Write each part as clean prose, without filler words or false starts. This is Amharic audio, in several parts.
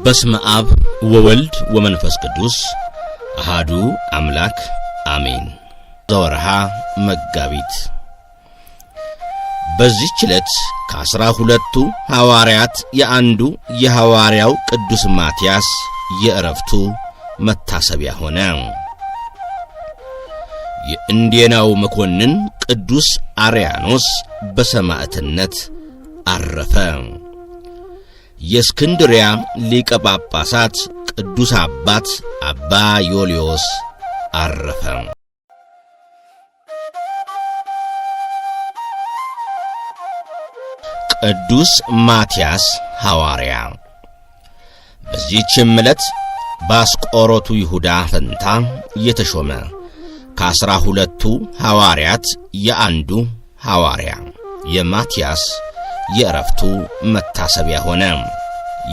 በስመ አብ ወወልድ ወመንፈስ ቅዱስ አሐዱ አምላክ አሜን። ዘወርሃ መጋቢት። በዚህች ዕለት ከ12ቱ ሐዋርያት የአንዱ የሐዋርያው ቅዱስ ማትያስ የዕረፍቱ መታሰቢያ ሆነ። የእንዴናው መኮንን ቅዱስ አርያኖስ በሰማዕትነት አረፈ። የእስክንድርያ ሊቀ ጳጳሳት ቅዱስ አባት አባ ዮልዮስ አረፈ። ቅዱስ ማትያስ ሐዋርያ። በዚህችም ዕለት በአስቆሮቱ ይሁዳ ፈንታ የተሾመ ከ12ቱ ሐዋርያት የአንዱ ሐዋርያ የማትያስ የዕረፍቱ መታሰቢያ ሆነ።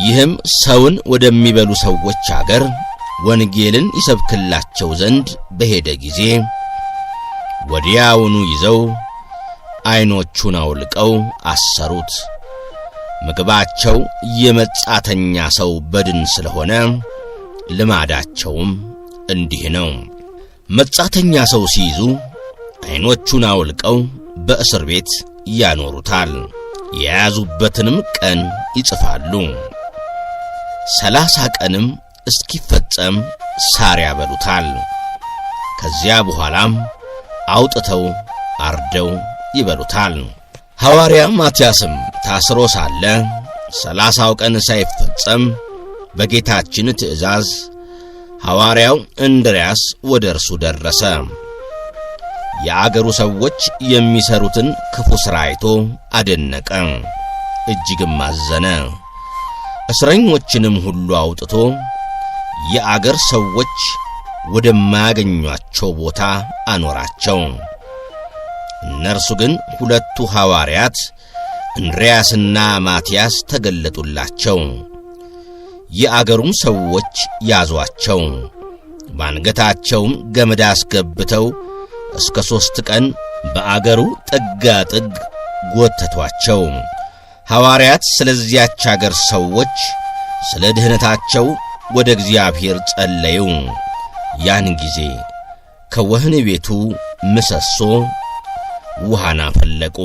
ይህም ሰውን ወደሚበሉ ሰዎች አገር ወንጌልን ይሰብክላቸው ዘንድ በሄደ ጊዜ ወዲያውኑ ይዘው ዓይኖቹን አውልቀው አሰሩት። ምግባቸው የመጻተኛ ሰው በድን ስለሆነ ልማዳቸውም እንዲህ ነው። መጻተኛ ሰው ሲይዙ ዓይኖቹን አውልቀው በእስር ቤት ያኖሩታል። የያዙበትንም ቀን ይጽፋሉ። 30 ቀንም እስኪፈጸም ሳር ያበሉታል። ከዚያ በኋላም አውጥተው አርደው ይበሉታል። ሐዋርያ ማትያስም ታስሮ ሳለ 30ው ቀን ሳይፈጸም በጌታችን ትእዛዝ ሐዋርያው እንድርያስ ወደ እርሱ ደረሰ። የአገሩ ሰዎች የሚሰሩትን ክፉ ሥራ አይቶ አደነቀ፣ እጅግም አዘነ። እስረኞችንም ሁሉ አውጥቶ የአገር ሰዎች ወደማያገኟቸው ቦታ አኖራቸው። እነርሱ ግን ሁለቱ ሐዋርያት እንድርያስና ማትያስ ተገለጡላቸው። የአገሩም ሰዎች ያዟቸው፣ ባንገታቸውም ገመድ አስገብተው እስከ 3 ቀን በአገሩ ጥጋጥግ ጎተቷቸው። ሐዋርያት ስለዚያች አገር ሰዎች ስለ ድህነታቸው ወደ እግዚአብሔር ጸለዩ። ያን ጊዜ ከወህኒ ቤቱ ምሰሶ ውሃን አፈለቁ።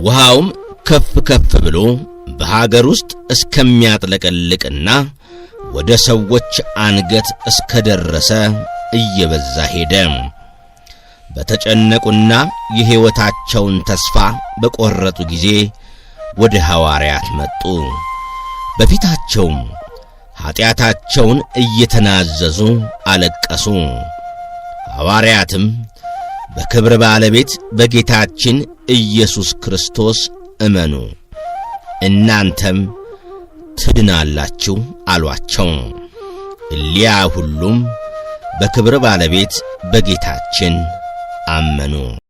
ውሃውም ከፍ ከፍ ብሎ በሀገር ውስጥ እስከሚያጥለቀልቅና ወደ ሰዎች አንገት እስከደረሰ እየበዛ ሄደ። በተጨነቁና የሕይወታቸውን ተስፋ በቆረጡ ጊዜ ወደ ሐዋርያት መጡ። በፊታቸውም ኀጢአታቸውን እየተናዘዙ አለቀሱ። ሐዋርያትም በክብር ባለቤት በጌታችን ኢየሱስ ክርስቶስ እመኑ፣ እናንተም ትድናላችሁ አሏቸው። እሊያ ሁሉም በክብር ባለቤት በጌታችን አመኑ።